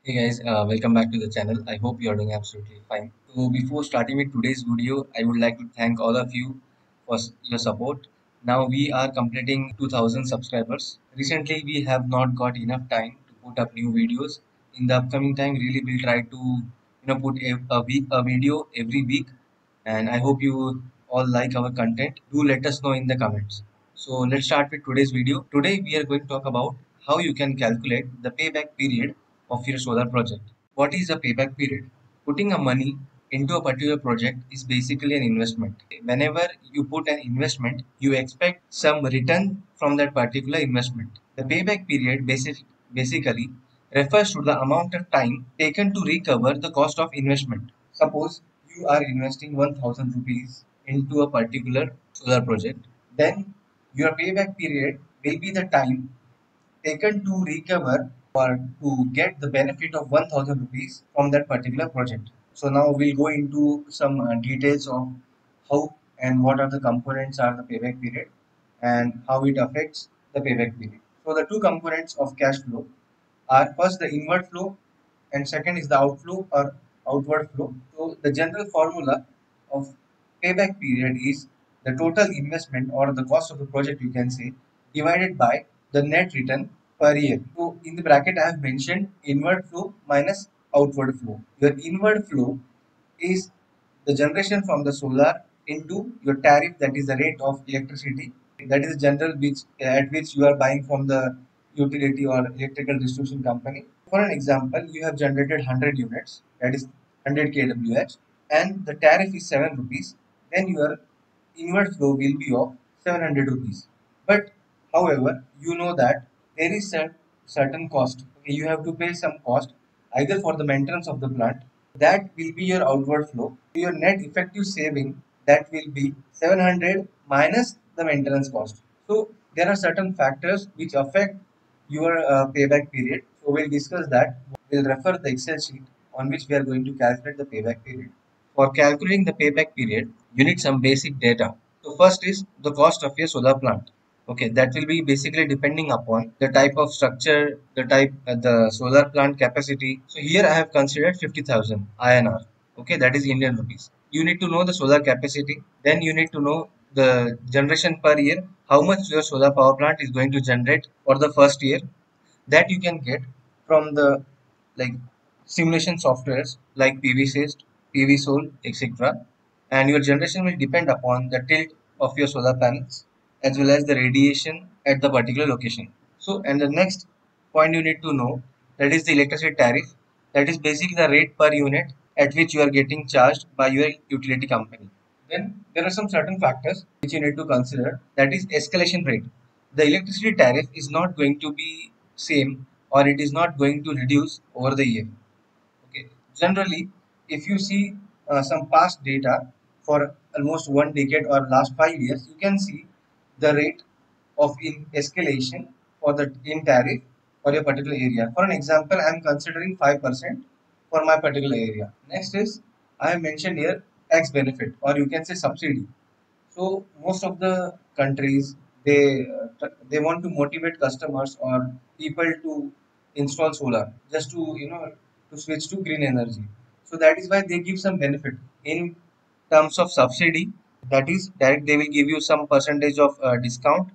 Hey guys, welcome back to the channel. I hope you are doing absolutely fine. So before starting with today's video, I would like to thank all of you for your support. Now we are completing 2000 subscribers. Recently we have not got enough time to put up new videos. In the upcoming time, really we'll try to put a video every week, and I hope you all like our content. Do let us know in the comments. So let's start with today's video. Today we are going to talk about how you can calculate the payback period of your solar project. What is a payback period? Putting a money into a particular project is basically an investment. Whenever you put an investment, you expect some return from that particular investment. The payback period basically refers to the amount of time taken to recover the cost of investment. Suppose you are investing 1000 rupees into a particular solar project, then your payback period will be the time taken to recover or to get the benefit of 1000 rupees from that particular project. So now we'll go into some details of how and what are the components are the payback period and how it affects the payback period. So the two components of cash flow are first the inward flow and second is the outflow or outward flow. So the general formula of payback period is the total investment or the cost of the project, you can say, divided by the net return per year. So in the bracket I have mentioned inward flow minus outward flow. Your inward flow is the generation from the solar into your tariff, that is the rate of electricity, that is general which at which you are buying from the utility or electrical distribution company. For an example, you have generated 100 units, that is 100 kWh, and the tariff is 7 rupees, then your inward flow will be of 700 rupees. But however, you know that there is a certain cost. Okay, you have to pay some cost either for the maintenance of the plant, that will be your outward flow. Your net effective saving, that will be 700 minus the maintenance cost. So there are certain factors which affect your payback period. So we'll discuss that. We'll refer the Excel sheet on which we are going to calculate the payback period. For calculating the payback period, you need some basic data. So first is the cost of your solar plant. Okay, that will be basically depending upon the type of structure, the type, the solar plant capacity. So here I have considered 50,000 INR. Okay, that is Indian rupees. You need to know the solar capacity. Then you need to know the generation per year, how much your solar power plant is going to generate for the first year. That you can get from the like simulation softwares like PVSys, PVSol, etc. And your generation will depend upon the tilt of your solar panels as well as the radiation at the particular location. So, and the next point you need to know, that is the electricity tariff. That is basically the rate per unit at which you are getting charged by your utility company. Then there are some certain factors which you need to consider, that is escalation rate. The electricity tariff is not going to be same, or it is not going to reduce over the year. Okay. Generally, if you see some past data for almost 1 decade or last 5 years, you can see the rate of in escalation for the in tariff for a particular area. For an example, I am considering 5% for my particular area. Next is I have mentioned here tax benefit, or you can say subsidy. So most of the countries, they want to motivate customers or people to install solar, just to to switch to green energy. So that is why they give some benefit in terms of subsidy. That is direct, they will give you some percentage of discount,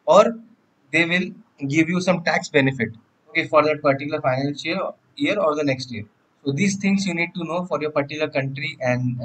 or they will give you some tax benefit. Okay, for that particular financial year or the next year. So these things you need to know for your particular country and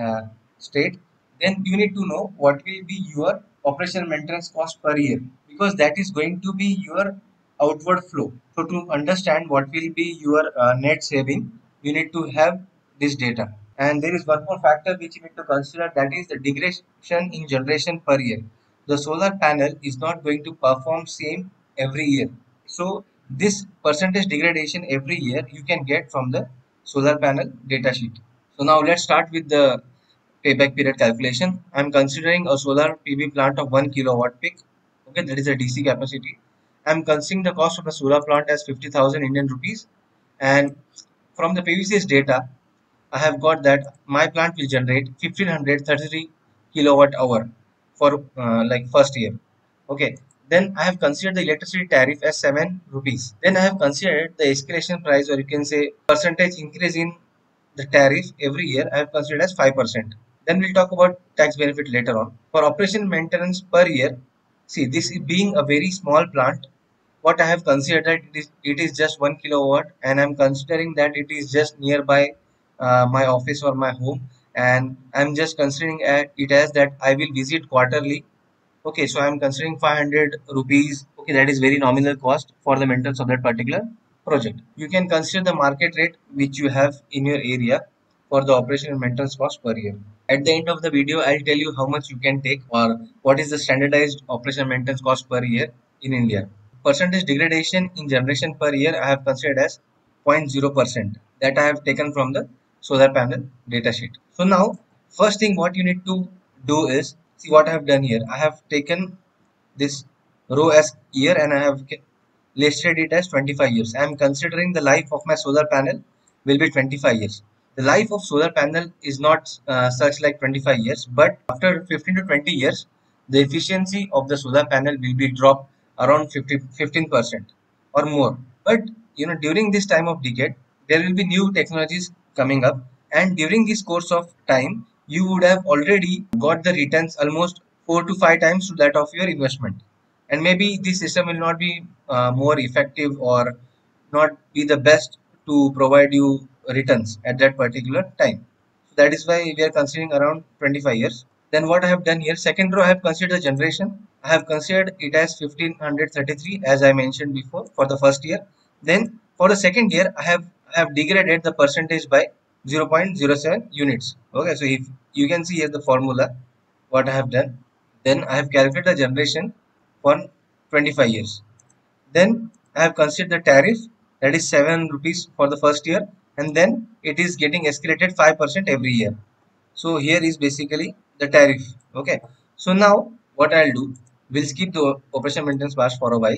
state. Then you need to know what will be your operational maintenance cost per year, because that is going to be your outward flow. So to understand what will be your net saving, you need to have this data. And there is one more factor which you need to consider, that is the degradation in generation per year. The solar panel is not going to perform same every year. So this percentage degradation every year you can get from the solar panel data sheet. So now let's start with the payback period calculation. I'm considering a solar PV plant of 1 kilowatt peak. Okay, that is a DC capacity. I'm considering the cost of the solar plant as 50,000 Indian rupees, and from the PVC's data, I have got that my plant will generate 1533 kilowatt hour for like first year. Okay, Then I have considered the electricity tariff as 7 rupees. Then I have considered the escalation price, or you can say percentage increase in the tariff every year. I have considered as 5%. Then we'll talk about tax benefit later on. For operation maintenance per year, see, this is being a very small plant, what I have considered that it is just 1 kilowatt, and I'm considering that it is just nearby my office or my home, and I'm just considering it as that I will visit quarterly. Okay, so I'm considering 500 rupees. Okay, that is very nominal cost for the maintenance of that particular project. You can consider the market rate which you have in your area for the operation and maintenance cost per year. At the end of the video, I'll tell you how much you can take or what is the standardized operation and maintenance cost per year in India. Percentage degradation in generation per year I have considered as 0.0%, that I have taken from the solar panel datasheet. So now, first thing what you need to do is, see what I have done here. I have taken this row as year and I have listed it as 25 years. I am considering the life of my solar panel will be 25 years. The life of solar panel is not such like 25 years, but after 15 to 20 years, the efficiency of the solar panel will be dropped around 15% or more. But during this time of decade, there will be new technologies coming up, and during this course of time, you would have already got the returns almost 4 to 5 times to that of your investment. And maybe this system will not be more effective or not be the best to provide you returns at that particular time. So that is why we are considering around 25 years. Then what I have done here, second row I have considered the generation. I have considered it as 1533 as I mentioned before for the first year. Then for the second year I have degraded the percentage by 0.07 units. Okay, so if you can see here the formula what I have done. Then I have calculated the generation for 25 years. Then I have considered the tariff, that is 7 rupees for the first year, and then it is getting escalated 5% every year. So here is basically the tariff. Okay. So now what I'll do, we'll skip the operation maintenance cost for a while.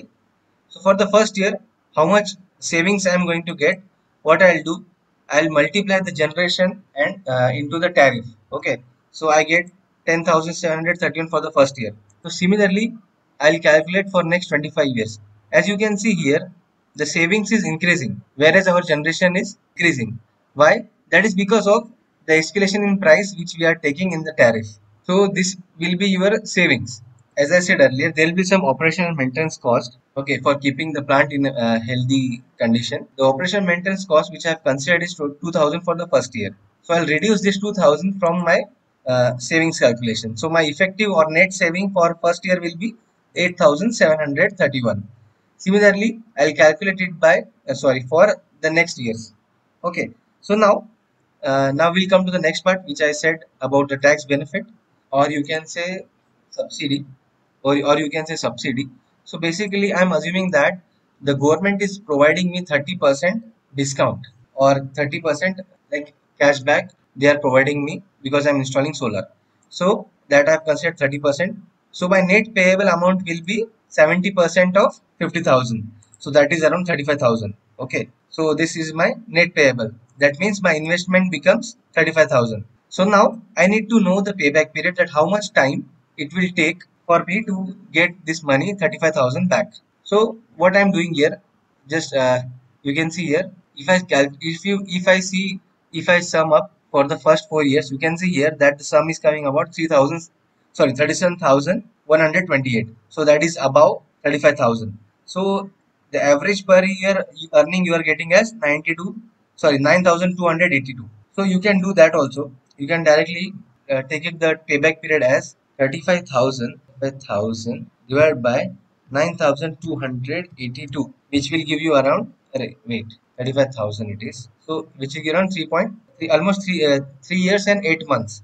So for the first year, how much savings I am going to get? What I'll do, I'll multiply the generation and into the tariff. Okay, so I get 10,731 for the first year. So similarly, I'll calculate for next 25 years. As you can see here, the savings is increasing, whereas our generation is decreasing. Why? That is because of the escalation in price which we are taking in the tariff. So this will be your savings. As I said earlier, there will be some operation and maintenance cost. Okay, for keeping the plant in a healthy condition. The operation maintenance cost which I have considered is 2,000 for the first year. So I'll reduce this 2,000 from my savings calculation. So my effective or net saving for first year will be 8,731. Similarly, I'll calculate it by for the next years. Okay, so now we'll come to the next part which I said about the tax benefit, or you can say subsidy, or you can say subsidy. So basically I'm assuming that the government is providing me 30% discount or 30% like cashback they are providing me because I'm installing solar. So that I've considered 30%. So my net payable amount will be 70% of 50,000. So that is around 35,000. Okay. So this is my net payable. That means my investment becomes 35,000. So now I need to know the payback period, that how much time it will take for me to get this money 35,000 back. So what I'm doing here, just you can see here, if I sum up for the first 4 years, you can see here that the sum is coming about 37,128. So that is above 35,000. So the average per year earning you are getting as 9,282. So you can do that also. You can directly take it the payback period as 35,000 divided by 9,282, which will give you around, wait, 35,000 it is. So which will give around 3.3, almost 3 years and 8 months.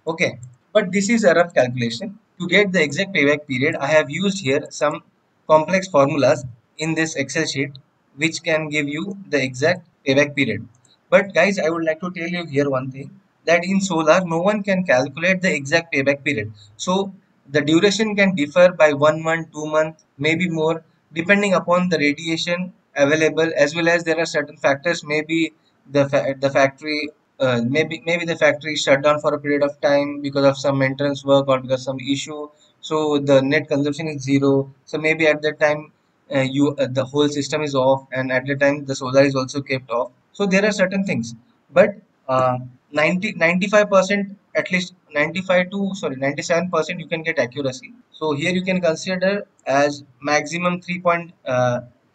Okay, but this is a rough calculation. To get the exact payback period, I have used here some complex formulas in this Excel sheet which can give you the exact payback period. But guys, I would like to tell you here one thing, that in solar no one can calculate the exact payback period. So the duration can differ by 1 month, 2 months, maybe more, depending upon the radiation available, as well as there are certain factors. Maybe the factory maybe the factory is shut down for a period of time because of some maintenance work or because some issue. so the net consumption is zero. So maybe at that time you the whole system is off, and at the time the solar is also kept off. So there are certain things, but 95%, at least 95 to sorry 97% you can get accuracy. So here you can consider as maximum 3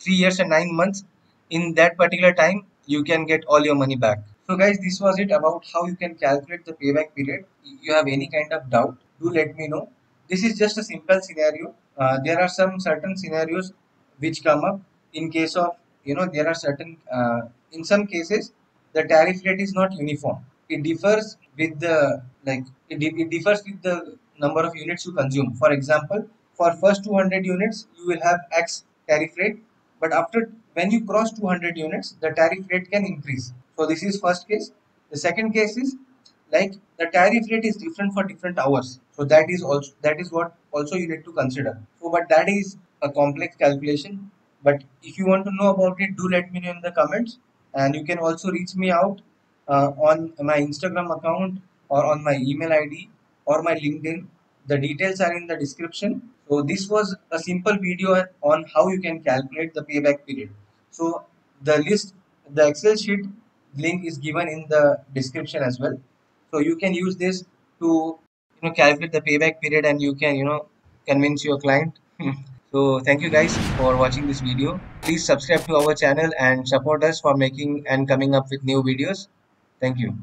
years and 9 months. In that particular time you can get all your money back. So guys, this was it about how you can calculate the payback period. If you have any kind of doubt, do let me know. This is just a simple scenario. There are some certain scenarios which come up in case of, there are certain in some cases the tariff rate is not uniform. It differs with the it differs with the number of units you consume. For example, for first 200 units you will have X tariff rate, but after when you cross 200 units the tariff rate can increase. So this is first case. The second case is like the tariff rate is different for different hours, so that is what also you need to consider. So but that is a complex calculation, but if you want to know about it, do let me know in the comments. And you can also reach me out on my Instagram account or on my email ID or my LinkedIn. The details are in the description. So this was a simple video on how you can calculate the payback period. So the Excel sheet link is given in the description as well. So you can use this to calculate the payback period, and you can convince your client. So thank you guys for watching this video. Please subscribe to our channel and support us for making and coming up with new videos. Thank you.